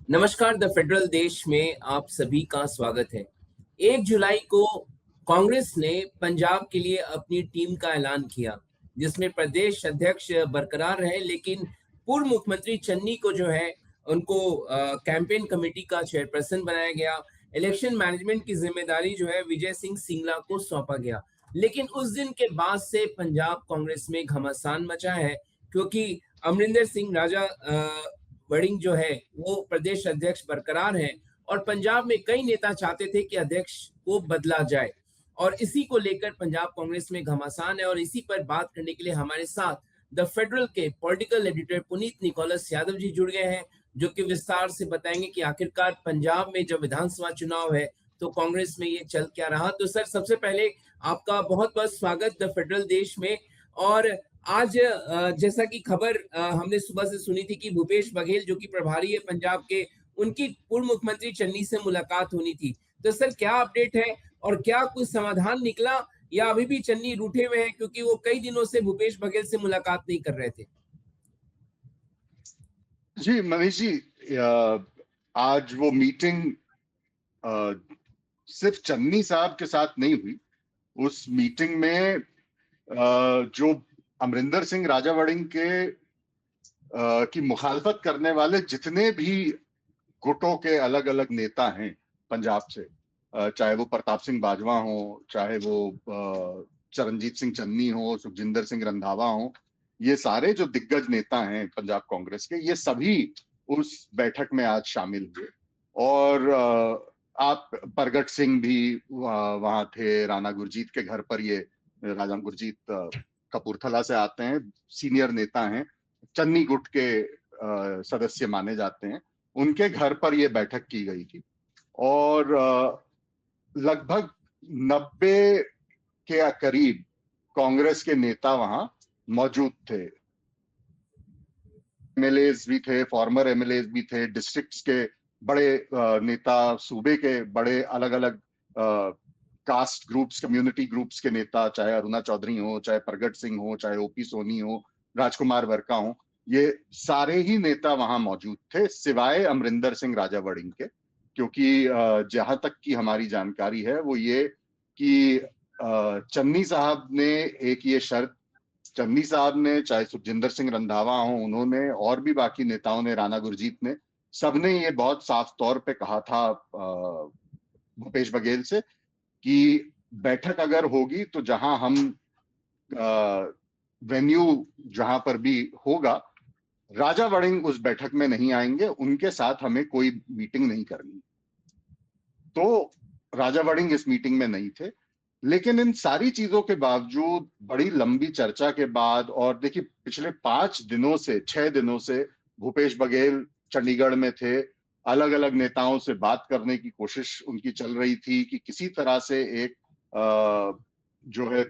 नमस्कार। The federal देश में आप सभी का स्वागत है। 1 जुलाई को कांग्रेस ने पंजाब के लिए अपनी टीम का ऐलान किया, जिसमें प्रदेश अध्यक्ष बरकरार रहे, लेकिन पूर्व मुख्यमंत्री चन्नी को जो है उनको कैंपेन कमेटी का चेयरपर्सन बनाया गया। इलेक्शन मैनेजमेंट की जिम्मेदारी जो है विजय सिंह सिंगला को सौंपा गया। लेकिन उस दिन के बाद से पंजाब कांग्रेस में घमासान मचा है, क्योंकि अमरिंदर सिंह राजा वड़िंग जो है वो प्रदेश अध्यक्ष बरकरार हैं, और पंजाब में कई नेता चाहते थे कि अध्यक्ष को बदला जाए, और इसी को लेकर पंजाब कांग्रेस में घमासान है। और इसी पर बात करने के लिए हमारे साथ द फेडरल के political editor Puneet Nicholas Yadav ji जुड़ गए हैं, जो कि विस्तार से बताएंगे कि आखिरकार पंजाब में जब विधानसभा चुनाव है तो कांग्रेस में ये चल क्या रहा। तो सर, सबसे पहले आपका बहुत बहुत स्वागत द फेडरल देश में। और आज जैसा कि खबर हमने सुबह से सुनी थी कि भूपेश बघेल जो कि प्रभारी है पंजाब के, उनकी पूर्व मुख्यमंत्री चन्नी से मुलाकात होनी थी। तो सर, क्या अपडेट है और क्या कुछ समाधान निकला, या अभी भी चन्नी रूठे हुए हैं क्योंकि वो कई दिनों से भूपेश बघेल से मुलाकात नहीं कर रहे थे? जी मनीष जी, आज वो मीटिंग सिर्फ चन्नी साहब के साथ नहीं हुई। उस मीटिंग में जो अमरिंदर सिंह राजावड़िंग की मुखालफत करने वाले जितने भी गुटों के अलग अलग नेता हैं पंजाब से, चाहे वो प्रताप सिंह बाजवा हो, चाहे वो चरणजीत सिंह चन्नी हो, सुखजिंदर सिंह रंधावा हो, ये सारे जो दिग्गज नेता हैं पंजाब कांग्रेस के, ये सभी उस बैठक में आज शामिल हुए। और आप प्रगट सिंह भी वहां थे। राणा गुरजीत के घर पर, ये राजा गुरजीत कपूरथला से आते हैं, सीनियर नेता हैं, चन्नी गुट के सदस्य माने जाते हैं। उनके घर पर यह बैठक की गई थी और लगभग 90 के करीब कांग्रेस के नेता वहां मौजूद थे। एमएलएज भी थे, फॉर्मर एमएलएज भी थे, डिस्ट्रिक्ट्स के बड़े नेता, सूबे के बड़े अलग अलग कास्ट ग्रुप्स, कम्युनिटी ग्रुप्स के नेता, चाहे अरुणा चौधरी हो, चाहे प्रगट सिंह हो, चाहे ओपी सोनी हो, राजकुमार वर्का हो, ये सारे ही नेता वहां मौजूद थे, सिवाय अमरिंदर सिंह राजावड़िंग के। क्योंकि जहां तक की हमारी जानकारी है वो ये कि चन्नी साहब ने एक ये शर्त, चन्नी साहब ने, चाहे सुखजिंदर सिंह रंधावा हो, उन्होंने, और भी बाकी नेताओं ने, राणा गुरजीत ने, सबने ये बहुत साफ तौर पे कहा था भूपेश बघेल से कि बैठक अगर होगी तो जहां हम वेन्यू जहां पर भी होगा, राजा वड़िंग उस बैठक में नहीं आएंगे, उनके साथ हमें कोई मीटिंग नहीं करनी। तो राजा वड़िंग इस मीटिंग में नहीं थे। लेकिन इन सारी चीजों के बावजूद, बड़ी लंबी चर्चा के बाद, और देखिए पिछले 5 दिनों से, 6 दिनों से भूपेश बघेल चंडीगढ़ में थे, अलग अलग नेताओं से बात करने की कोशिश उनकी चल रही थी कि किसी तरह से एक जो है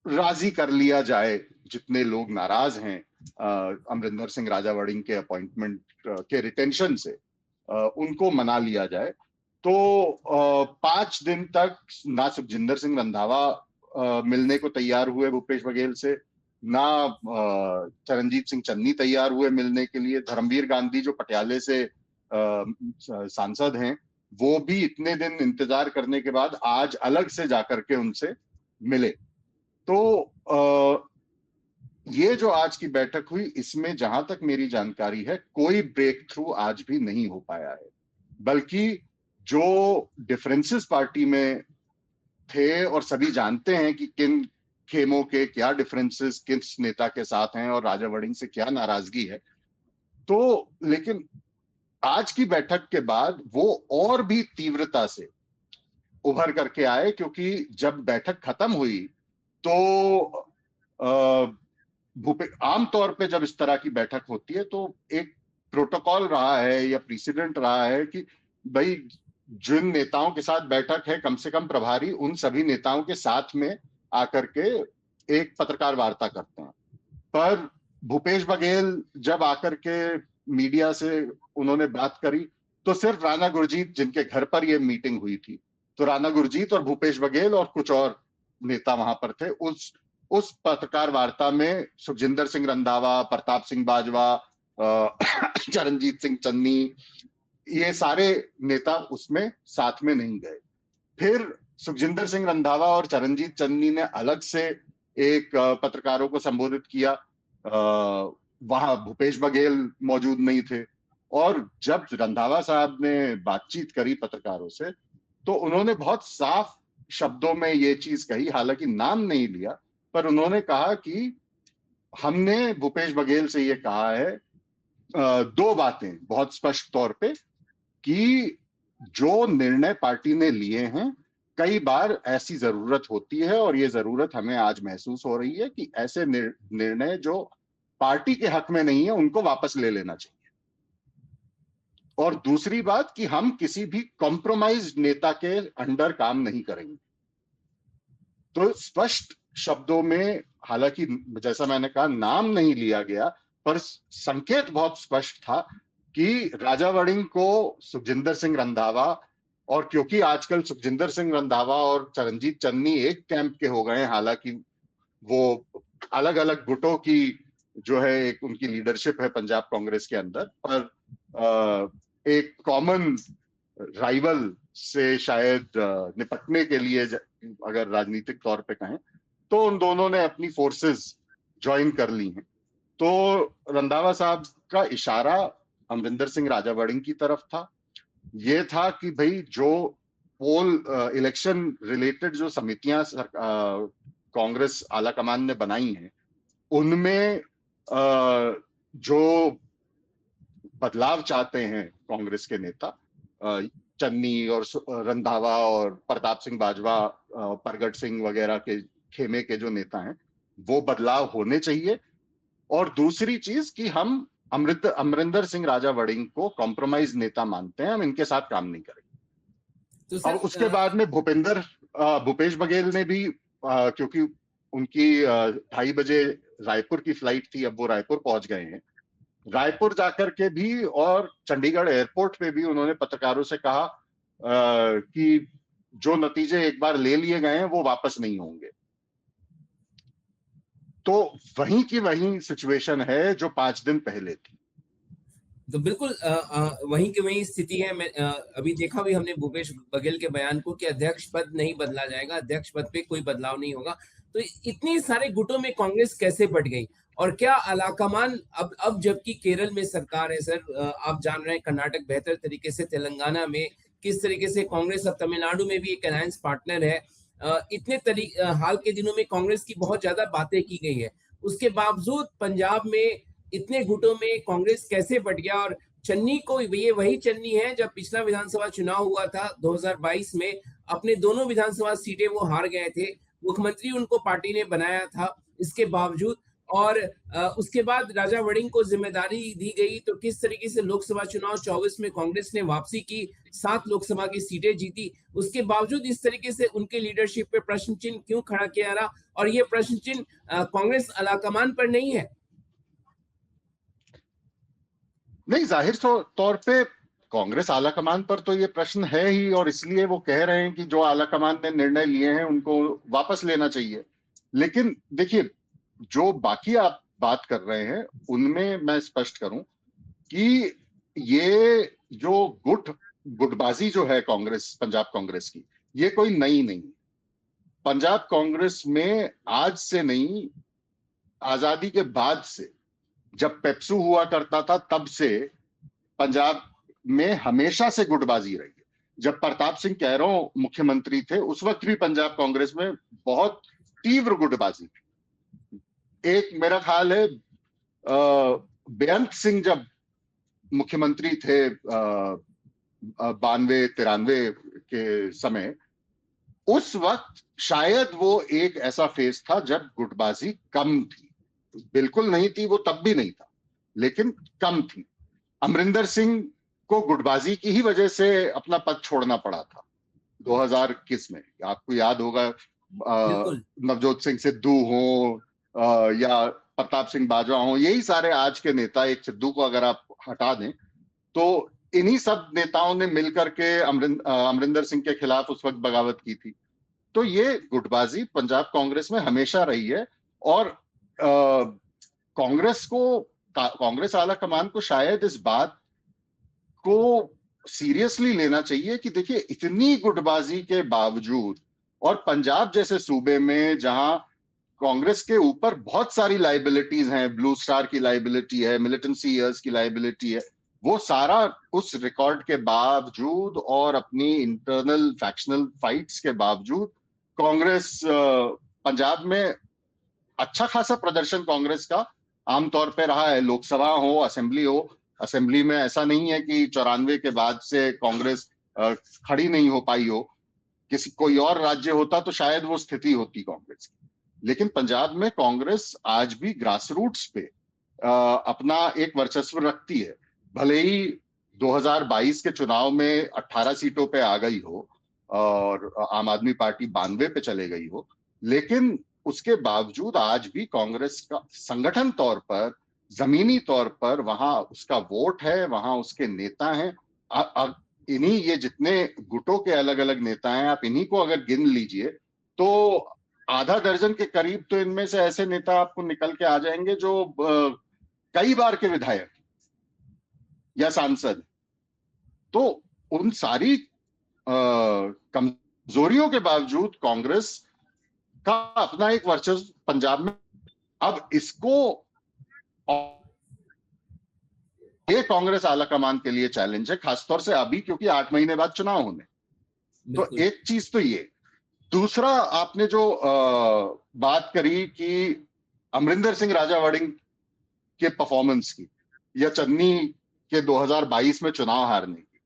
राजी कर लिया जाए, जितने लोग नाराज हैं अमरिंदर सिंह राजावड़िंग के अपॉइंटमेंट के रिटेंशन से, उनको मना लिया जाए। तो 5 दिन तक ना सुखजिंदर सिंह रंधावा मिलने को तैयार हुए भूपेश बघेल से, ना चरणजीत सिंह चन्नी तैयार हुए मिलने के लिए। धर्मवीर गांधी जो पटियाले से सांसद हैं, वो भी इतने दिन इंतजार करने के बाद आज अलग से जाकर के उनसे मिले। तो ये जो आज की बैठक हुई, इसमें जहां तक मेरी जानकारी है कोई ब्रेक थ्रू आज भी नहीं हो पाया है, बल्कि जो डिफरेंसेस पार्टी में थे, और सभी जानते हैं कि किन खेमों के क्या डिफरेंसेस किस नेता के साथ हैं और राजा वड़िंग से क्या नाराजगी है। तो लेकिन आज की बैठक के बाद वो और भी तीव्रता से उभर करके आए, क्योंकि जब बैठक खत्म हुई तो आमतौर पे जब इस तरह की बैठक होती है तो एक प्रोटोकॉल रहा है या प्रेसिडेंट रहा है कि भाई जिन नेताओं के साथ बैठक है, कम से कम प्रभारी उन सभी नेताओं के साथ में आकर के एक पत्रकार वार्ता करते हैं। पर भूपेश बघेल जब आकर के मीडिया से उन्होंने बात करी, तो सिर्फ राणा गुरजीत, जिनके घर पर यह मीटिंग हुई थी, तो राणा गुरजीत और भूपेश बघेल और कुछ और नेता वहां पर थे। उस पत्रकार वार्ता में सुखजिंदर सिंह रंधावा, प्रताप सिंह बाजवा, चरणजीत सिंह चन्नी, ये सारे नेता उसमें साथ में नहीं गए। फिर सुखजिंदर सिंह रंधावा और चरणजीत चन्नी ने अलग से एक पत्रकारों को संबोधित किया, वहां भूपेश बघेल मौजूद नहीं थे। और जब रंधावा साहब ने बातचीत करी पत्रकारों से, तो उन्होंने बहुत साफ शब्दों में ये चीज कही, हालांकि नाम नहीं लिया, पर उन्होंने कहा कि हमने भूपेश बघेल से ये कहा है दो बातें बहुत स्पष्ट तौर पे, कि जो निर्णय पार्टी ने लिए हैं, कई बार ऐसी जरूरत होती है और ये जरूरत हमें आज महसूस हो रही है कि ऐसे निर्णय जो पार्टी के हक में नहीं है उनको वापस ले लेना चाहिए। और दूसरी बात कि हम किसी भी कॉम्प्रोमाइज नेता के अंडर काम नहीं करेंगे। तो स्पष्ट शब्दों में, हालांकि जैसा मैंने कहा नाम नहीं लिया गया, पर संकेत बहुत स्पष्ट था कि राजा वड़िंग को सुखजिंदर सिंह रंधावा, और क्योंकि आजकल सुखजिंदर सिंह रंधावा और चरणजीत चन्नी एक कैंप के हो गए हैं, हालांकि वो अलग अलग गुटों की जो है एक उनकी लीडरशिप है पंजाब कांग्रेस के अंदर, पर एक कॉमन राइवल से शायद निपटने के लिए, अगर राजनीतिक तौर पे कहें, तो उन दोनों ने अपनी फोर्सेस ज्वाइन कर ली हैं। तो रंधावा साहब का इशारा अमरिंदर सिंह राजा वड़िंग की तरफ था। ये था कि भाई जो पोल इलेक्शन रिलेटेड जो समितियां कांग्रेस आलाकमान ने बनाई हैं, उनमें जो बदलाव चाहते हैं कांग्रेस के नेता, चन्नी और रंधावा और प्रताप सिंह बाजवा, प्रगट सिंह वगैरह के खेमे के जो नेता हैं, वो बदलाव होने चाहिए। और दूसरी चीज कि हम अमरिंदर सिंह राजा वड़िंग को कॉम्प्रोमाइज नेता मानते हैं, हम इनके साथ काम नहीं करेंगे। तो और उसके बाद में भूपेश बघेल ने भी, क्योंकि उनकी 2:30 बजे रायपुर की फ्लाइट थी, अब वो रायपुर पहुंच गए हैं, रायपुर जाकर के भी और चंडीगढ़ एयरपोर्ट पे भी उन्होंने पत्रकारों से कहा कि जो नतीजे एक बार ले लिए गए हैं वो वापस नहीं होंगे। तो वहीं की वहीं सिचुएशन है जो 5 दिन पहले थी। तो बिल्कुल वहीं की वहीं स्थिति है। मैं अभी देखा भी हमने भूपेश बघेल के बयान को कि अध्यक्ष पद नहीं बदला जाएगा, अध्यक्ष पद पे कोई बदलाव नहीं होगा। तो इतने सारे गुटों में कांग्रेस कैसे बढ़ गई? और क्या आलाकमान अब जबकि केरल में सरकार है सर, आप जान रहे हैं, कर्नाटक बेहतर तरीके से, तेलंगाना में किस तरीके से कांग्रेस, अब तमिलनाडु में भी एक अलायंस पार्टनर है, हाल के दिनों में कांग्रेस की बहुत ज्यादा बातें की गई है, उसके बावजूद पंजाब में इतने गुटों में कांग्रेस कैसे बढ़ गया? और चन्नी को, ये वही चन्नी है जब पिछला विधानसभा चुनाव हुआ था 2022 में, अपने दोनों विधानसभा सीटें वो हार गए थे, मुख्यमंत्री उनको पार्टी ने बनाया था इसके बावजूद, और उसके बाद राजा वड़िंग को जिम्मेदारी दी गई। तो किस तरीके से लोकसभा चुनाव 24 में कांग्रेस ने वापसी की, 7 लोकसभा की सीटें जीती, उसके बावजूद इस तरीके से उनके लीडरशिप पे प्रश्न चिन्ह क्यों खड़ा किया रहा? और ये प्रश्न चिन्ह कांग्रेस आलाकमान पर नहीं है? नहीं, जाहिर तौर पे कांग्रेस आलाकमान पर तो ये प्रश्न है ही, और इसलिए वो कह रहे हैं कि जो आलाकमान ने निर्णय लिए हैं उनको वापस लेना चाहिए। लेकिन देखिए, जो बाकी आप बात कर रहे हैं उनमें मैं स्पष्ट करूं कि ये जो गुटबाजी जो है कांग्रेस, पंजाब कांग्रेस की, ये कोई नई नहीं। पंजाब कांग्रेस में आज से नहीं, आजादी के बाद से, जब पेप्सू हुआ करता था तब से पंजाब में हमेशा से गुटबाजी रही है। जब प्रताप सिंह कैरो मुख्यमंत्री थे उस वक्त भी पंजाब कांग्रेस में बहुत तीव्र गुटबाजी थी। एक मेरा ख्याल है बेअंत सिंह जब मुख्यमंत्री थे 92-93 के समय, उस वक्त शायद वो एक ऐसा फेज था जब गुटबाजी कम थी, बिल्कुल नहीं थी वो तब भी नहीं था, लेकिन कम थी। अमरिंदर सिंह को गुटबाजी की ही वजह से अपना पद छोड़ना पड़ा था 2021 में। आपको याद होगा, नवजोत सिंह सिद्धू हो या प्रताप सिंह बाजवा हो, यही सारे आज के नेता, एक सिद्धू को अगर आप हटा दें तो इन्हीं सब नेताओं ने मिलकर के अमरिंदर सिंह के खिलाफ उस वक्त बगावत की थी। तो ये गुटबाजी पंजाब कांग्रेस में हमेशा रही है, और कांग्रेस को कांग्रेस आला कमान को शायद इस बात को सीरियसली लेना चाहिए कि देखिए, इतनी गुटबाजी के बावजूद और पंजाब जैसे सूबे में जहां कांग्रेस के ऊपर बहुत सारी लाइबिलिटीज हैं, ब्लू स्टार की लाइबिलिटी है, मिलिटेंसी ईयर्स की लाइबिलिटी है, वो सारा उस रिकॉर्ड के बावजूद और अपनी इंटरनल फैक्शनल फाइट्स के बावजूद कांग्रेस पंजाब में अच्छा खासा प्रदर्शन कांग्रेस का आमतौर पे रहा है। लोकसभा हो, असेंबली हो, असेंबली में ऐसा नहीं है कि 94 के बाद से कांग्रेस खड़ी नहीं हो पाई हो। किसी कोई और राज्य होता तो शायद वो स्थिति होती कांग्रेस की, लेकिन पंजाब में कांग्रेस आज भी ग्रास रूट्स पे अपना एक वर्चस्व रखती है। भले ही 2022 के चुनाव में 18 सीटों पे आ गई हो और आम आदमी पार्टी 92 पे चले गई हो, लेकिन उसके बावजूद आज भी कांग्रेस का संगठन तौर पर, जमीनी तौर पर वहां उसका वोट है, वहां उसके नेता हैं। इन्हीं ये जितने गुटों के अलग अलग नेता हैं, आप इन्हीं को अगर गिन लीजिए तो आधा दर्जन के करीब तो इनमें से ऐसे नेता आपको निकल के आ जाएंगे जो कई बार के विधायक या सांसद। तो उन सारी कमजोरियों के बावजूद कांग्रेस का अपना एक वर्चस्व पंजाब में। अब इसको ये कांग्रेस आलाकमान के लिए चैलेंज है, खासतौर से अभी, क्योंकि 8 महीने बाद चुनाव होने। तो एक चीज तो ये। दूसरा, आपने जो बात करी कि अमरिंदर सिंह राजावड़िंग के परफॉर्मेंस की या चन्नी के 2022 में चुनाव हारने की,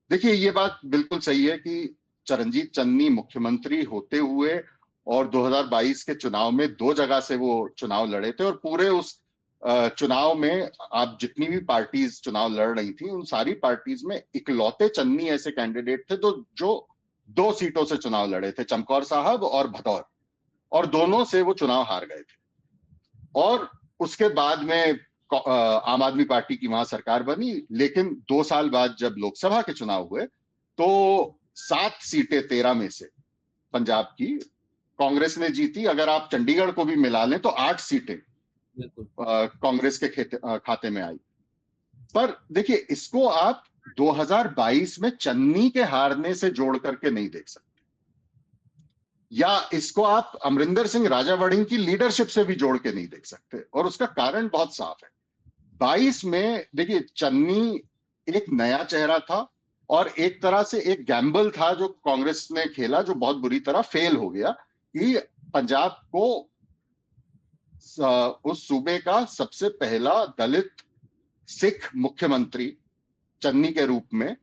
देखिए ये बात बिल्कुल सही है कि चरणजीत चन्नी मुख्यमंत्री होते हुए और 2022 के चुनाव में 2 जगह से वो चुनाव लड़े थे, और पूरे उस चुनाव में आप जितनी भी पार्टीज चुनाव लड़ रही थी, उन सारी पार्टीज में इकलौते चन्नी ऐसे कैंडिडेट थे जो 2 सीटों से चुनाव लड़े थे, चमकौर साहब और भदौर, और दोनों से वो चुनाव हार गए थे। और उसके बाद में आम आदमी पार्टी की वहां सरकार बनी, लेकिन 2 साल बाद जब लोकसभा के चुनाव हुए तो 7 सीटें 13 में से पंजाब की कांग्रेस ने जीती। अगर आप चंडीगढ़ को भी मिला लें तो 8 सीटें कांग्रेस के खाते में आई। पर देखिए, इसको आप 2022 में चन्नी के हारने से जोड़ करके नहीं देख सकते, या इसको आप अमरिंदर सिंह राजावड़िंग की लीडरशिप से भी जोड़ के नहीं देख सकते, और उसका कारण बहुत साफ है। 22 में देखिए, चन्नी एक नया चेहरा था और एक तरह से एक गैम्बल था जो कांग्रेस ने खेला, जो बहुत बुरी तरह फेल हो गया, कि पंजाब को उस सूबे का सबसे पहला दलित सिख मुख्यमंत्री चन्नी के रूप में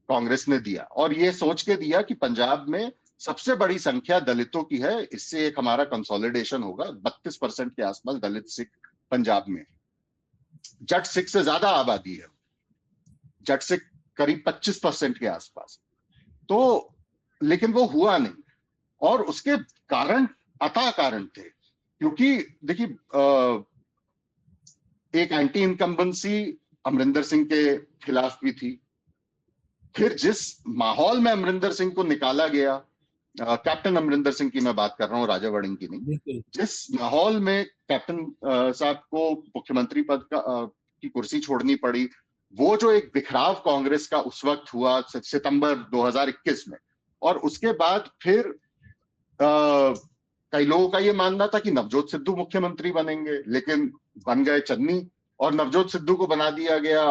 कांग्रेस ने दिया, और ये सोच के दिया कि पंजाब में सबसे बड़ी संख्या दलितों की है, इससे एक हमारा कंसोलिडेशन होगा। 32% के आसपास दलित सिख पंजाब में, जट सिख से ज्यादा आबादी है, जट सिख करीब 25% के आसपास। तो लेकिन वो हुआ नहीं, और उसके कारण अता कारण थे, क्योंकि देखिए एक एंटी इनकम्बेंसी अमरिंदर सिंह के खिलाफ भी थी। फिर जिस माहौल में अमरिंदर सिंह को निकाला गया, कैप्टन अमरिंदर सिंह की मैं बात कर रहा हूँ, राजावड़िंग की नहीं, जिस माहौल में कैप्टन साहब को मुख्यमंत्री पद की कुर्सी छोड़नी पड़ी, वो जो एक बिखराव कांग्रेस का उस वक्त हुआ सितंबर 2021 में, और उसके बाद फिर कई लोगों का ये मानना था कि नवजोत सिद्धू मुख्यमंत्री बनेंगे, लेकिन बन गए चन्नी, और नवजोत सिद्धू को बना दिया गया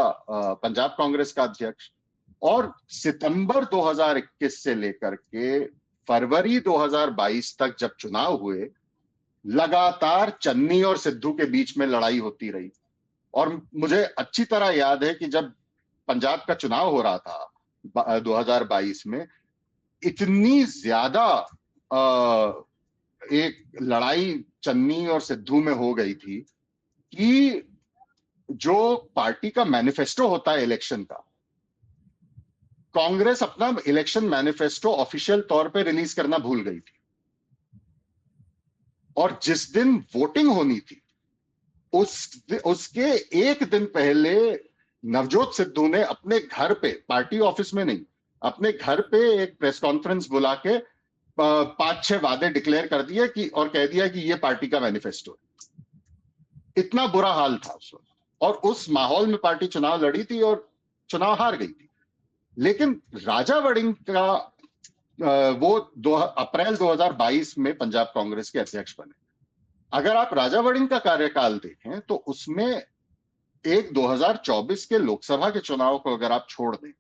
पंजाब कांग्रेस का अध्यक्ष। और सितंबर 2021 से लेकर के फरवरी 2022 तक जब चुनाव हुए, लगातार चन्नी और सिद्धू के बीच में लड़ाई होती रही। और मुझे अच्छी तरह याद है कि जब पंजाब का चुनाव हो रहा था 2022 में, इतनी ज्यादा एक लड़ाई चन्नी और सिद्धू में हो गई थी कि जो पार्टी का मैनिफेस्टो होता है इलेक्शन का, कांग्रेस अपना इलेक्शन मैनिफेस्टो ऑफिशियल तौर पे रिलीज करना भूल गई थी। और जिस दिन वोटिंग होनी थी उसके एक दिन पहले नवजोत सिद्धू ने अपने घर पे, पार्टी ऑफिस में नहीं, अपने घर पे एक प्रेस कॉन्फ्रेंस बुला के 5-6 वादे डिक्लेयर कर दिए कि, और कह दिया कि ये पार्टी का मैनिफेस्टो है। इतना बुरा हाल था उस वक्त। और उस माहौल में पार्टी चुनाव लड़ी थी और चुनाव हार गई थी। लेकिन राजा वड़िंग का वो अप्रैल 2022 में पंजाब कांग्रेस के अध्यक्ष बने। अगर आप राजा वड़िंग का कार्यकाल देखें तो उसमें एक 2024 के लोकसभा के चुनाव को अगर आप छोड़ दें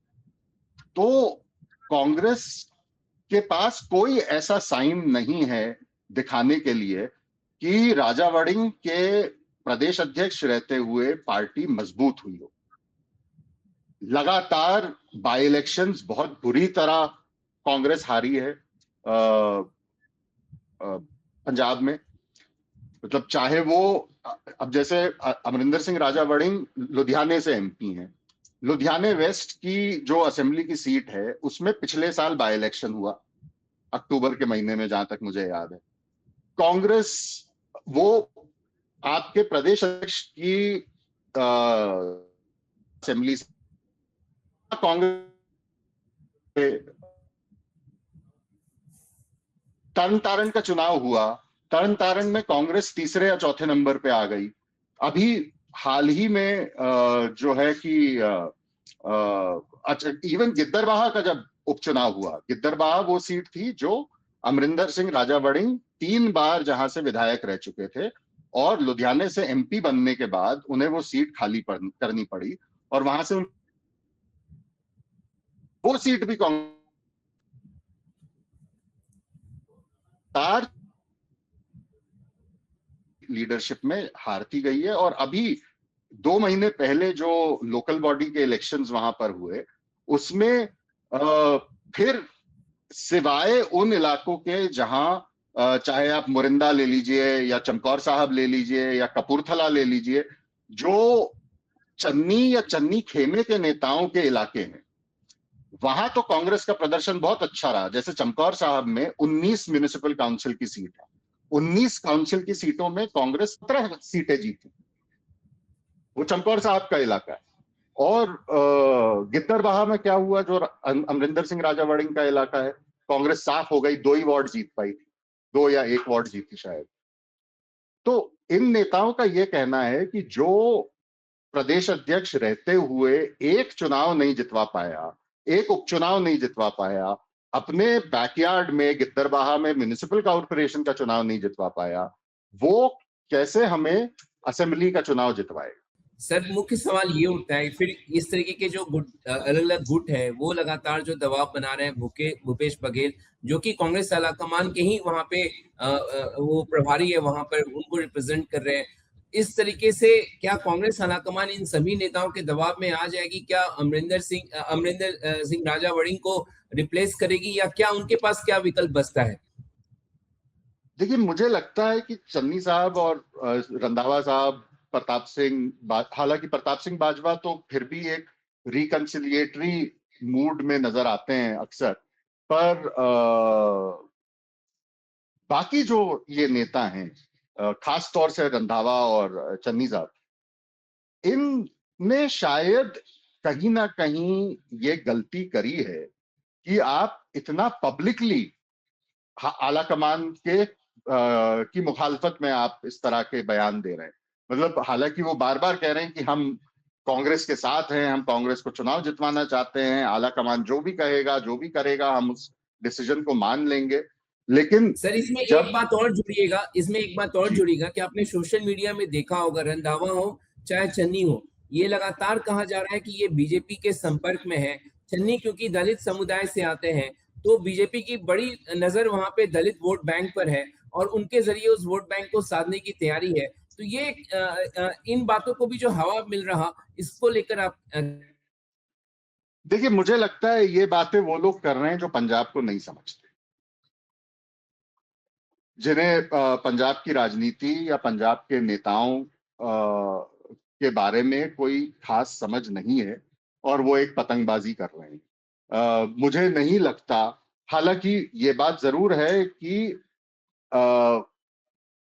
तो कांग्रेस के पास कोई ऐसा साइन नहीं है दिखाने के लिए कि राजा वड़िंग के प्रदेश अध्यक्ष रहते हुए पार्टी मजबूत हुई हो। लगातार बाई इलेक्शंस बहुत बुरी तरह कांग्रेस हारी है पंजाब में। मतलब चाहे वो अब जैसे अमरिंदर सिंह राजा वड़िंग लुधियाने से एमपी हैं, लुधियाने वेस्ट की जो असेंबली की सीट है उसमें पिछले साल बाई इलेक्शन हुआ अक्टूबर के महीने में, जहां तक मुझे याद है। कांग्रेस वो आपके प्रदेश अध्यक्ष की असेंबली कांग्रेस तरन तारण का चुनाव हुआ, तरन तारण में कांग्रेस तीसरे या चौथे नंबर पे आ गई। अभी हाल ही में जो है कि अच्छा इवन गिद्दरबाहा का जब उपचुनाव हुआ, गिद्दरबाहा वो सीट थी जो अमरिंदर सिंह राजा वड़िंग 3 बार जहां से विधायक रह चुके थे और लुधियाने से एमपी बनने के बाद उन्हें वो सीट खाली करनी पड़ी और वहां से वो सीट भी कांग्रेस लीडरशिप में हारती गई है। और अभी 2 महीने पहले जो लोकल बॉडी के इलेक्शंस वहां पर हुए उसमें फिर सिवाय उन इलाकों के जहां चाहे आप मुरिंदा ले लीजिए या चमकौर साहब ले लीजिए या कपूरथला ले लीजिए, जो चन्नी या चन्नी खेमे के नेताओं के इलाके हैं, वहां तो कांग्रेस का प्रदर्शन बहुत अच्छा रहा। जैसे चमकौर साहब में 19 म्युनिसिपल काउंसिल की सीट है, 19 काउंसिल की सीटों में कांग्रेस 17 सीटें जीती, वो चमकौर साहब का इलाका है। और गिद्दरबाहा में क्या हुआ, जो अमरिंदर सिंह राजा वड़िंग का इलाका है, कांग्रेस साफ हो गई, 2 ही वार्ड जीत पाई थी, 2 या 1 वार्ड जीती शायद। तो इन नेताओं का यह कहना है कि जो प्रदेश अध्यक्ष रहते हुए एक चुनाव नहीं जितवा पाया, एक उपचुनाव नहीं जितवा पाया, अपने बैकयार्ड में गिद्दरबाहा में म्युनिसिपल कॉर्पोरेशन का चुनाव नहीं जितवा पाया, वो कैसे हमें असेंबली का चुनाव जितवाएगा। सर मुख्य सवाल ये उठता है फिर इस तरीके के जो अलग अलग गुट है वो लगातार जो दबाव बना रहे हैं, भूपेश बघेल जो कि कांग्रेस आलाकमान के ही वहां पे वो प्रभारी है, वहां पर उनको रिप्रेजेंट कर रहे हैं। इस तरीके से क्या कांग्रेस आलाकमान इन सभी नेताओं के दबाव में आ जाएगी? क्या अमरिंदर सिंह राजा वड़िंग को रिप्लेस करेगी या क्या उनके पास क्या विकल्प बचता है? देखिए मुझे लगता है कि चन्नी साहब और रंधावा साहब, प्रताप सिंह, हालांकि प्रताप सिंह बाजवा तो फिर भी एक रिकंसिलिएटरी मूड में नजर आते हैं अक्सर, पर बाकी जो ये नेता हैं, खास तौर से रंधावा और चन्नी साहब, इनने शायद कहीं ना कहीं ये गलती करी है कि आप इतना पब्लिकली आला कमान के की मुखालफत में आप इस तरह के बयान दे रहे हैं। मतलब हालांकि वो बार बार कह रहे हैं कि हम कांग्रेस के साथ हैं, हम कांग्रेस को चुनाव जितवाना चाहते हैं, आला कमान जो भी कहेगा जो भी करेगा हम उस डिसीजन को मान लेंगे। लेकिन सर इसमें जब एक बात और जुड़िएगा कि आपने सोशल मीडिया में देखा होगा, रंधावा हो चाहे चन्नी हो, ये लगातार कहा जा रहा है कि ये बीजेपी के संपर्क में है। चन्नी क्योंकि दलित समुदाय से आते हैं तो बीजेपी की बड़ी नजर वहां पे दलित वोट बैंक पर है और उनके जरिए उस वोट बैंक को साधने की तैयारी है। तो ये इन बातों को भी जो हवा मिल रहा, इसको लेकर आप देखिए मुझे लगता है ये बातें वो लोग कर रहे हैं जो पंजाब को नहीं समझते, जिन्हें पंजाब की राजनीति या पंजाब के नेताओं के बारे में कोई खास समझ नहीं है और वो एक पतंगबाजी कर रहे हैं। मुझे नहीं लगता, हालांकि ये बात जरूर है कि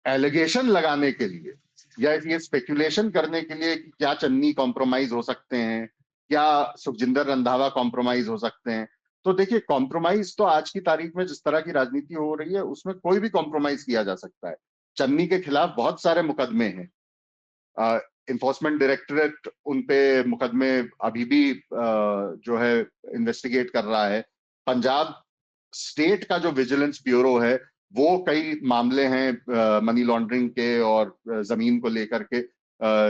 एलिगेशन लगाने के लिए या ये स्पेकुलेशन करने के लिए कि क्या चन्नी कॉम्प्रोमाइज हो सकते हैं, क्या सुखजिंदर रंधावा कॉम्प्रोमाइज हो सकते हैं, तो देखिए कॉम्प्रोमाइज तो आज की तारीख में जिस तरह की राजनीति हो रही है उसमें कोई भी कॉम्प्रोमाइज किया जा सकता है। चन्नी के खिलाफ बहुत सारे मुकदमे हैं, इन्फोर्समेंट डायरेक्टरेट उन पे मुकदमे अभी भी जो है इन्वेस्टिगेट कर रहा है। पंजाब स्टेट का जो विजिलेंस ब्यूरो है वो कई मामले हैं मनी लॉन्ड्रिंग के और जमीन को लेकर के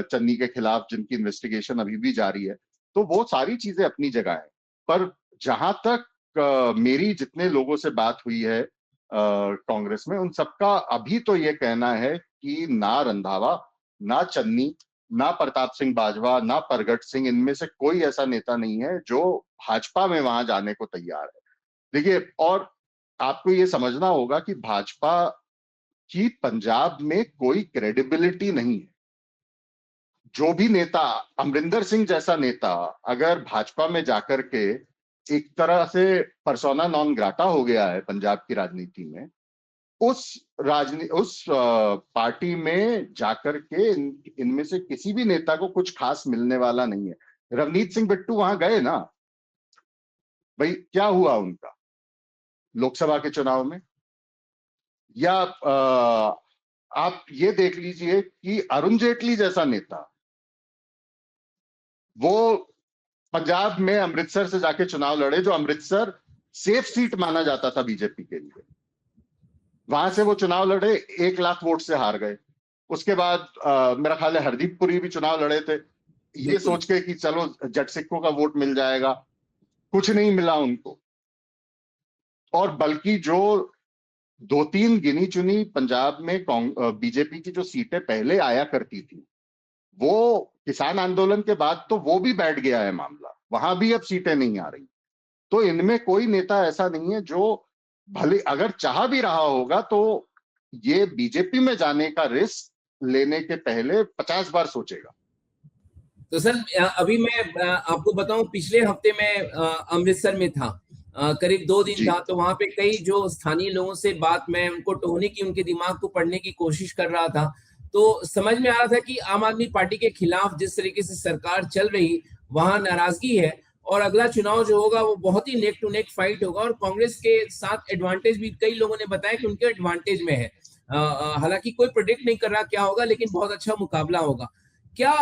चन्नी के खिलाफ जिनकी इन्वेस्टिगेशन अभी भी जारी है। तो वो सारी चीजें अपनी जगह है। पर जहां तक मेरी जितने लोगों से बात हुई है कांग्रेस में, उन सबका अभी तो ये कहना है कि ना रंधावा, ना चन्नी, ना प्रताप सिंह बाजवा, ना प्रगट सिंह, इनमें से कोई ऐसा नेता नहीं है जो भाजपा में वहां जाने को तैयार है। देखिए, और आपको ये समझना होगा कि भाजपा की पंजाब में कोई क्रेडिबिलिटी नहीं है। जो भी नेता, अमरिंदर सिंह जैसा नेता अगर भाजपा में जाकर के एक तरह से पर्सोना नॉन ग्राटा हो गया है पंजाब की राजनीति में, उस पार्टी में जाकर के इनमें से किसी भी नेता को कुछ खास मिलने वाला नहीं है। रवनीत सिंह बिट्टू वहां गए ना, भाई क्या हुआ उनका लोकसभा के चुनाव में? या आप ये देख लीजिए कि अरुण जेटली जैसा नेता, वो पंजाब में अमृतसर से जाके चुनाव लड़े, जो अमृतसर सेफ सीट माना जाता था बीजेपी के लिए। वहां से वो चुनाव लड़े, 1 लाख वोट से हार गए। उसके बाद मेरा ख्याल है हरदीप पुरी भी चुनाव लड़े थे, ये सोच के कि चलो जट सिक्कों का वोट मिल जाएगा। कुछ नहीं मिला उनको। और बल्कि जो 2-3 गिनी चुनी पंजाब में बीजेपी की जो सीटें पहले आया करती थी, वो किसान आंदोलन के बाद तो वो भी बैठ गया है मामला, वहां भी अब सीटें नहीं आ रही। तो इनमें कोई नेता ऐसा नहीं है जो भले अगर चाह भी रहा होगा तो ये बीजेपी में जाने का रिस्क लेने के पहले 50 बार सोचेगा। तो सर अभी मैं आपको बताऊं, पिछले हफ्ते में अमृतसर में था, करीब 2 दिन था। तो वहां पे कई जो स्थानीय लोगों से बात, मैं उनको टोहने की, उनके दिमाग को पढ़ने की कोशिश कर रहा था। तो समझ में आ रहा था कि आम आदमी पार्टी के खिलाफ जिस तरीके से सरकार चल रही, वहां नाराजगी है। और अगला चुनाव जो होगा वो बहुत ही नेक टू नेक फाइट होगा। और कांग्रेस के साथ एडवांटेज भी कई लोगों ने बताया कि उनके एडवांटेज में है। हालांकि कोई प्रेडिक्ट नहीं कर रहा क्या होगा, लेकिन बहुत अच्छा मुकाबला होगा। क्या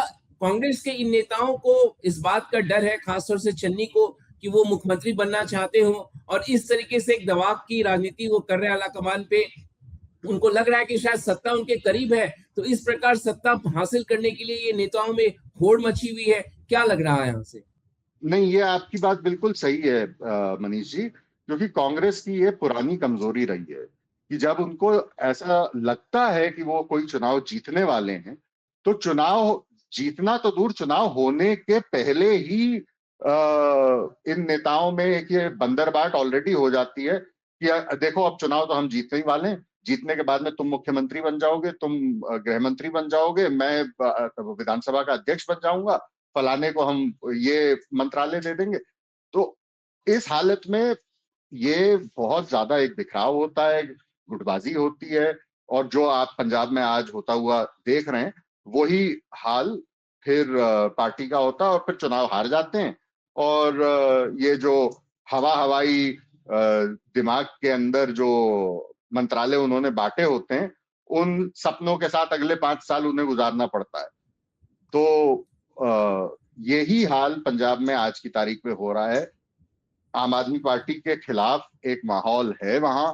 कांग्रेस के इन नेताओं को इस बात का डर है, खासतौर से चन्नी को, कि वो मुख्यमंत्री बनना चाहते हो और इस तरीके से एक दबाव की राजनीति वो कर रहे हैं आलाकमान पे? उनको लग रहा है कि शायद सत्ता उनके करीब है, तो इस प्रकार सत्ता हासिल करने के लिए ये नेताओं में होड़ मची हुई है। क्या लग रहा है यहाँ से? नहीं, ये आपकी बात बिल्कुल सही है मनीष जी, क्योंकि कांग्रेस की ये पुरानी कमजोरी रही है कि जब उनको ऐसा लगता है कि वो कोई चुनाव जीतने वाले हैं, तो चुनाव जीतना तो दूर, चुनाव होने के पहले ही इन नेताओं में एक ये बंदरबाट ऑलरेडी हो जाती है कि देखो अब चुनाव तो हम जीतने ही वाले हैं, जीतने के बाद में तुम मुख्यमंत्री बन जाओगे, तुम गृह मंत्री बन जाओगे, मैं विधानसभा का अध्यक्ष बन जाऊंगा, फलाने को हम ये मंत्रालय दे देंगे। तो इस हालत में ये बहुत ज्यादा एक बिखराव होता है, गुटबाजी होती है। और जो आप पंजाब में आज होता हुआ देख रहे हैं, वही हाल फिर पार्टी का होता है और फिर चुनाव हार जाते हैं। और ये जो हवाई दिमाग के अंदर जो मंत्रालय उन्होंने बांटे होते हैं, उन सपनों के साथ अगले 5 साल उन्हें गुजारना पड़ता है। तो यही हाल पंजाब में आज की तारीख में हो रहा है। आम आदमी पार्टी के खिलाफ एक माहौल है वहां,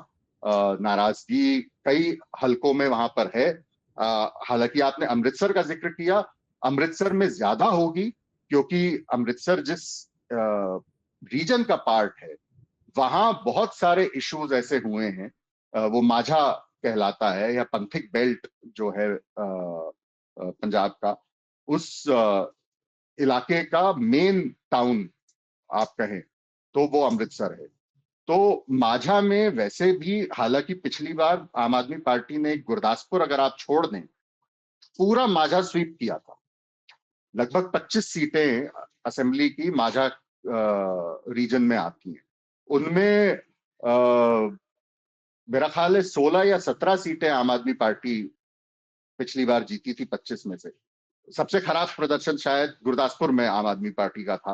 नाराजगी कई हलकों में वहां पर है। हालांकि आपने अमृतसर का जिक्र किया, अमृतसर में ज्यादा होगी क्योंकि अमृतसर जिस रीजन का पार्ट है, वहां बहुत सारे इश्यूज ऐसे हुए हैं। वो माझा कहलाता है, या पंथिक बेल्ट जो है पंजाब का, उस इलाके का मेन टाउन आप कहें तो वो अमृतसर है। तो माझा में वैसे भी, हालांकि पिछली बार आम आदमी पार्टी ने गुरदासपुर अगर आप छोड़ दें, पूरा माझा स्वीप किया था। लगभग 25 सीटें असेंबली की माझा रीजन में आती हैं। उनमें मेरा ख्याल है 16 या 17 सीटें आम आदमी पार्टी पिछली बार जीती थी 25 में से। सबसे खराब प्रदर्शन शायद गुरदासपुर में आम आदमी पार्टी का था।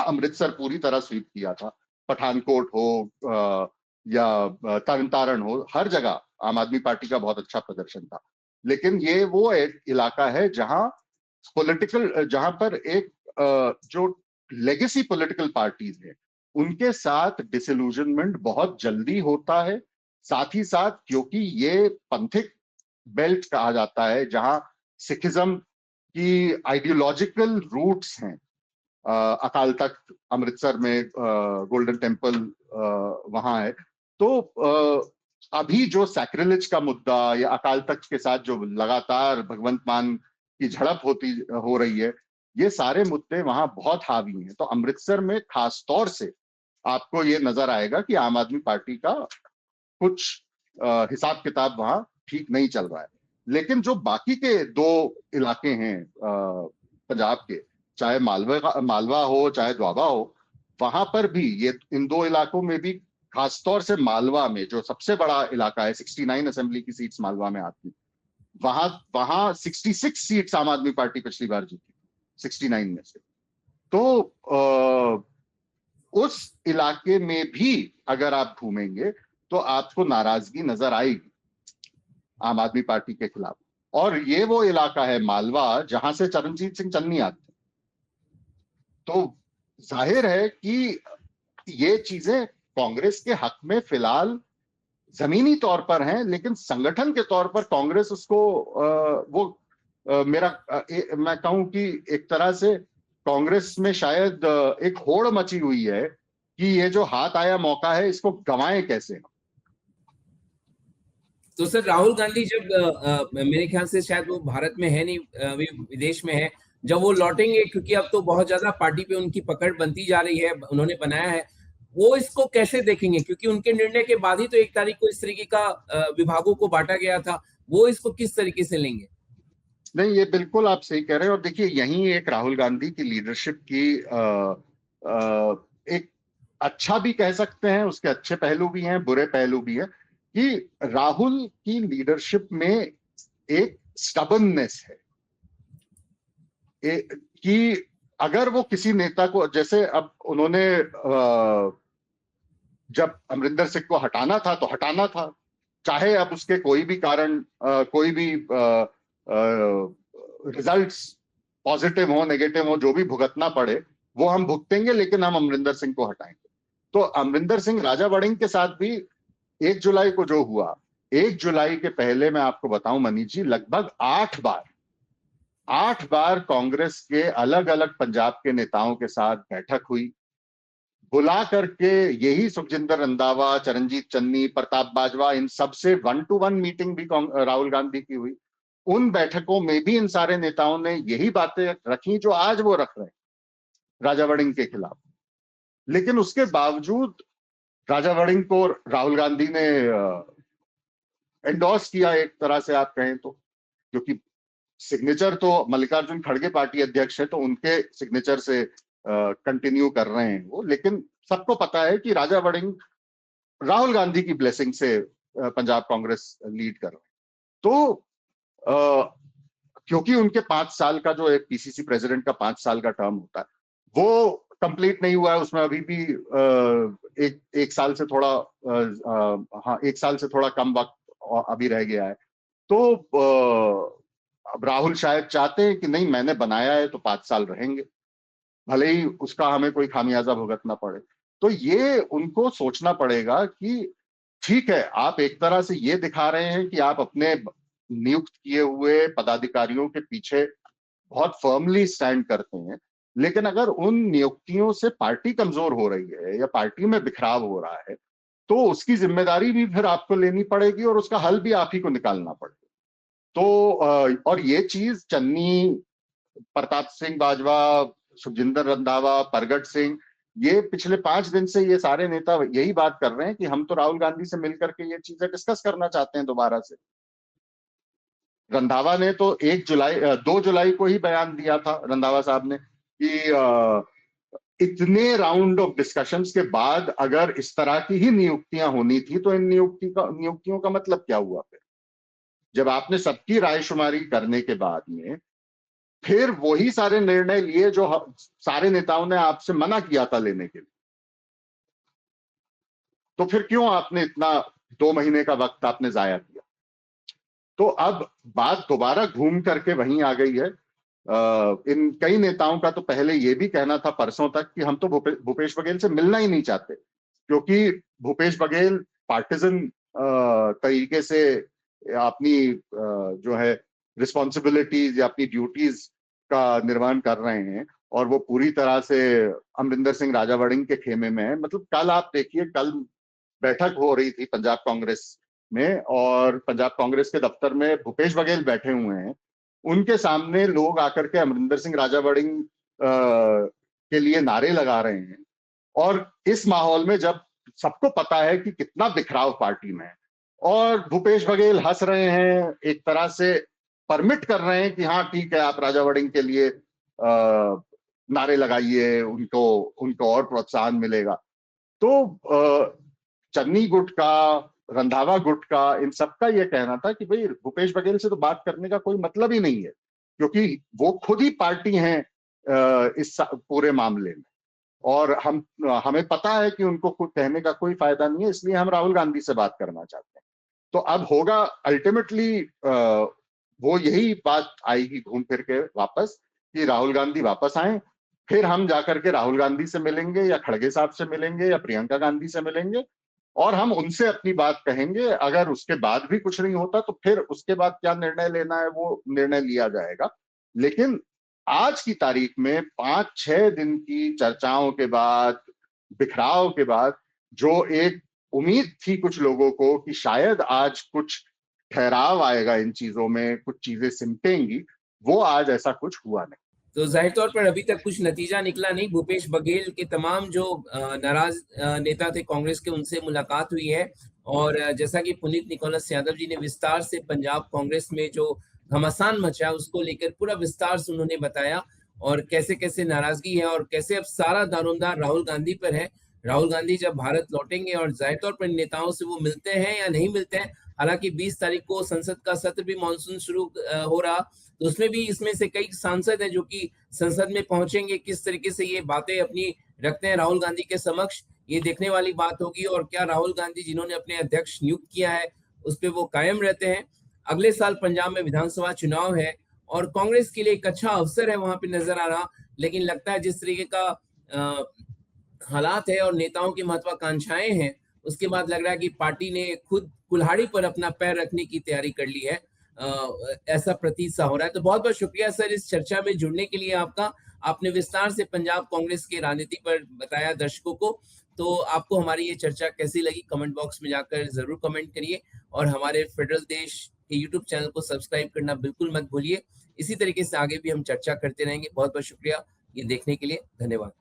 अमृतसर पूरी तरह स्वीप किया था। पठानकोट हो या तरन तारण हो, हर जगह आम आदमी पार्टी का बहुत अच्छा प्रदर्शन था। लेकिन ये वो एक इलाका है जहां पॉलिटिकल, जहां पर एक जो लेगेसी पॉलिटिकल पार्टीज है उनके साथ डिसइल्यूजनमेंट बहुत जल्दी होता है। साथ ही साथ क्योंकि ये पंथिक बेल्ट कहा जाता है जहां सिखिज्म की आइडियोलॉजिकल रूट्स हैं, अकाल तख्त अमृतसर में, गोल्डन टेम्पल वहां है। तो अभी जो सैक्रिलेज का मुद्दा या अकाल तख्त के साथ जो लगातार भगवंत मान की झड़प हो रही है, ये सारे मुद्दे वहां बहुत हावी हैं। तो अमृतसर में खास तौर से आपको ये नजर आएगा कि आम आदमी पार्टी का कुछ हिसाब किताब वहां ठीक नहीं चल रहा है। लेकिन जो बाकी के दो इलाके हैं पंजाब के, चाहे मालवा हो चाहे द्वाबा हो, वहां पर भी ये इन दो इलाकों में भी, खासतौर से मालवा में जो सबसे बड़ा इलाका है, 69 असेंबली की सीट्स मालवा में आती, वहां वहां 66 सीट्स आम आदमी पार्टी पिछली बार जीती, 69 में से। तो उस इलाके में भी अगर आप घूमेंगे तो आपको नाराजगी नजर आएगी आम आदमी पार्टी के खिलाफ। और ये वो इलाका है मालवा जहां से चरणजीत सिंह चन्नी आते हैं। तो जाहिर है कि ये चीजें कांग्रेस के हक में फिलहाल जमीनी तौर पर हैं, लेकिन संगठन के तौर पर कांग्रेस उसको मैं कहूं कि एक तरह से कांग्रेस में शायद एक होड़ मची हुई है कि ये जो हाथ आया मौका है इसको गंवाएं कैसे। तो सर राहुल गांधी जब मेरे ख्याल से शायद वो भारत में है नहीं, अभी विदेश में है, जब वो लौटेंगे, क्योंकि अब तो बहुत ज्यादा पार्टी पे उनकी पकड़ बनती जा रही है, उन्होंने बनाया है, वो इसको कैसे देखेंगे? क्योंकि उनके निर्णय के बाद ही तो 1 तारीख को इस तरीके का विभागों को बांटा गया था, वो इसको किस तरीके से लेंगे? नहीं, ये बिल्कुल आप सही कह रहे हैं। और देखिए, यही एक राहुल गांधी की लीडरशिप की एक अच्छा भी कह सकते हैं, उसके अच्छे पहलू भी हैं, बुरे पहलू भी हैं, कि राहुल की लीडरशिप में एक स्टबर्ननेस है कि अगर वो किसी नेता को, जैसे अब उन्होंने जब अमरिंदर सिंह को हटाना था तो हटाना था, चाहे अब उसके कोई भी कारण, कोई भी रिजल्ट्स पॉजिटिव हो नेगेटिव हो, जो भी भुगतना पड़े वो हम भुगतेंगे, लेकिन हम अमरिंदर सिंह को हटाएंगे। तो अमरिंदर सिंह राजा वड़िंग के साथ भी 1 जुलाई को जो हुआ, 1 जुलाई के पहले मैं आपको बताऊं मनीष जी, लगभग 8 बार कांग्रेस के अलग अलग पंजाब के नेताओं के साथ बैठक हुई, बुला करके यही सुखजिंदर रंधावा, चरणजीत चन्नी, प्रताप बाजवा, इन सबसे 1-to-1 मीटिंग भी राहुल गांधी की हुई। उन बैठकों में भी इन सारे नेताओं ने यही बातें रखी जो आज वो रख रहे हैं राजा वड़िंग के खिलाफ। लेकिन उसके बावजूद राजा वड़िंग को राहुल गांधी ने एंडोर्स किया, एक तरह से आप कहें तो, क्योंकि सिग्नेचर तो मल्लिकार्जुन खड़गे पार्टी अध्यक्ष है, तो उनके सिग्नेचर से कंटिन्यू कर रहे हैं वो। लेकिन सबको पता है कि राजा वड़िंग राहुल गांधी की ब्लेसिंग से पंजाब कांग्रेस लीड कर रहे हैं। तो क्योंकि उनके 5 साल का जो एक पीसीसी प्रेसिडेंट का 5 साल का टर्म होता है वो कंप्लीट नहीं हुआ है, उसमें अभी भी एक साल से थोड़ा हाँ 1 साल से थोड़ा कम वक्त अभी रह गया है। तो अब राहुल शायद चाहते हैं कि नहीं, मैंने बनाया है तो 5 साल रहेंगे, भले ही उसका हमें कोई खामियाजा भुगतना पड़े। तो ये उनको सोचना पड़ेगा कि ठीक है, आप एक तरह से ये दिखा रहे हैं कि आप अपने नियुक्त किए हुए पदाधिकारियों के पीछे बहुत फर्मली स्टैंड करते हैं, लेकिन अगर उन नियुक्तियों से पार्टी कमजोर हो रही है या पार्टी में बिखराव हो रहा है तो उसकी जिम्मेदारी भी फिर आपको लेनी पड़ेगी और उसका हल भी आप ही को निकालना पड़ेगा। तो और ये चीज चन्नी, प्रताप सिंह बाजवा, सुखजिंदर रंधावा, परगट सिंह, ये पिछले 5 दिन से ये सारे नेता यही बात कर रहे हैं कि हम तो राहुल गांधी से मिलकर के ये चीजें डिस्कस करना चाहते हैं दोबारा से। रंधावा ने तो 2 जुलाई को ही बयान दिया था, रंधावा साहब ने, कि इतने राउंड ऑफ डिस्कशंस के बाद अगर इस तरह की ही नियुक्तियां होनी थी तो इन नियुक्तियों का मतलब क्या हुआ? फिर जब आपने सबकी रायशुमारी करने के बाद में फिर वही सारे निर्णय लिए जो सारे नेताओं ने आपसे मना किया था लेने के लिए, तो फिर क्यों आपने इतना 2 महीने का वक्त आपने जाया किया? तो अब बात दोबारा घूम करके वहीं आ गई है इन कई नेताओं का तो पहले ये भी कहना था परसों तक कि हम तो भूपेश बघेल से मिलना ही नहीं चाहते, क्योंकि भूपेश बघेल पार्टिजन तरीके से अपनी जो है रिस्पॉन्सिबिलिटीज या अपनी ड्यूटीज का निर्वहन कर रहे हैं, और वो पूरी तरह से अमरिंदर सिंह राजावड़िंग के खेमे में है। मतलब कल आप देखिए, कल बैठक हो रही थी पंजाब कांग्रेस में, और पंजाब कांग्रेस के दफ्तर में भूपेश बघेल बैठे हुए हैं, उनके सामने लोग आकर के अमरिंदर सिंह राजावड़िंग के लिए नारे लगा रहे हैं। और इस माहौल में जब सबको पता है कि कितना बिखराव पार्टी में है, और भूपेश बघेल हंस रहे हैं, एक तरह से परमिट कर रहे हैं कि हाँ ठीक है, आप राजावड़िंग के लिए नारे लगाइए, उनको और प्रोत्साहन मिलेगा। तो चन्नी गुट का, रंधावा गुट का, इन सबका ये कहना था कि भाई भूपेश बघेल से तो बात करने का कोई मतलब ही नहीं है, क्योंकि वो खुद ही पार्टी हैं इस पूरे मामले में, और हमें पता है कि उनको कुछ कहने का कोई फायदा नहीं है, इसलिए हम राहुल गांधी से बात करना चाहते हैं। तो अब होगा अल्टीमेटली वो यही बात आएगी घूम फिर के वापस, कि राहुल गांधी वापस आए, फिर हम जाकर के राहुल गांधी से मिलेंगे, या खड़गे साहब से मिलेंगे, या प्रियंका गांधी से मिलेंगे, और हम उनसे अपनी बात कहेंगे। अगर उसके बाद भी कुछ नहीं होता तो फिर उसके बाद क्या निर्णय लेना है वो निर्णय लिया जाएगा। लेकिन आज की तारीख में 5-6 दिन की चर्चाओं के बाद, बिखराव के बाद, जो एक उम्मीद थी कुछ लोगों को कि शायद आज कुछ ठहराव आएगा इन चीजों में, कुछ चीजें सिमटेंगी, वो आज ऐसा कुछ हुआ नहीं। तो जाहिर तौर पर अभी तक कुछ नतीजा निकला नहीं। भूपेश बघेल के तमाम जो नाराज नेता थे कांग्रेस के, उनसे मुलाकात हुई है, और जैसा कि पुनीत निकोलस यादव जी ने विस्तार से पंजाब कांग्रेस में जो घमासान मचा उसको लेकर पूरा विस्तार से उन्होंने बताया, और कैसे कैसे नाराजगी है, और कैसे अब सारा दारोमदार राहुल गांधी पर है। राहुल गांधी जब भारत लौटेंगे और जाहिर तौर पर नेताओं से वो मिलते हैं या नहीं मिलते हैं, हालांकि 20 तारीख को संसद का सत्र भी मानसून शुरू हो रहा, तो उसमें भी इसमें से कई सांसद हैं जो कि संसद में पहुंचेंगे, किस तरीके से ये बातें अपनी रखते हैं राहुल गांधी के समक्ष, ये देखने वाली बात होगी। और क्या राहुल गांधी जिन्होंने अपने अध्यक्ष नियुक्त किया है उस पर वो कायम रहते हैं। अगले साल पंजाब में विधानसभा चुनाव है, और कांग्रेस के लिए एक अच्छा अवसर है वहां पे नजर आ रहा, लेकिन लगता है जिस तरीके का हालात है और नेताओं की महत्वाकांक्षाएं हैं, उसके बाद लग रहा है कि पार्टी ने खुद कुल्हाड़ी पर अपना पैर रखने की तैयारी कर ली है, ऐसा प्रतीत सा हो रहा है। तो बहुत बहुत शुक्रिया सर इस चर्चा में जुड़ने के लिए आपका। आपने विस्तार से पंजाब कांग्रेस की राजनीति पर बताया दर्शकों को। तो आपको हमारी ये चर्चा कैसी लगी, कमेंट बॉक्स में जाकर जरूर कमेंट करिए, और हमारे फेडरल देश के यूट्यूब चैनल को सब्सक्राइब करना बिल्कुल मत भूलिए। इसी तरीके से आगे भी हम चर्चा करते रहेंगे। बहुत बहुत शुक्रिया ये देखने के लिए, धन्यवाद।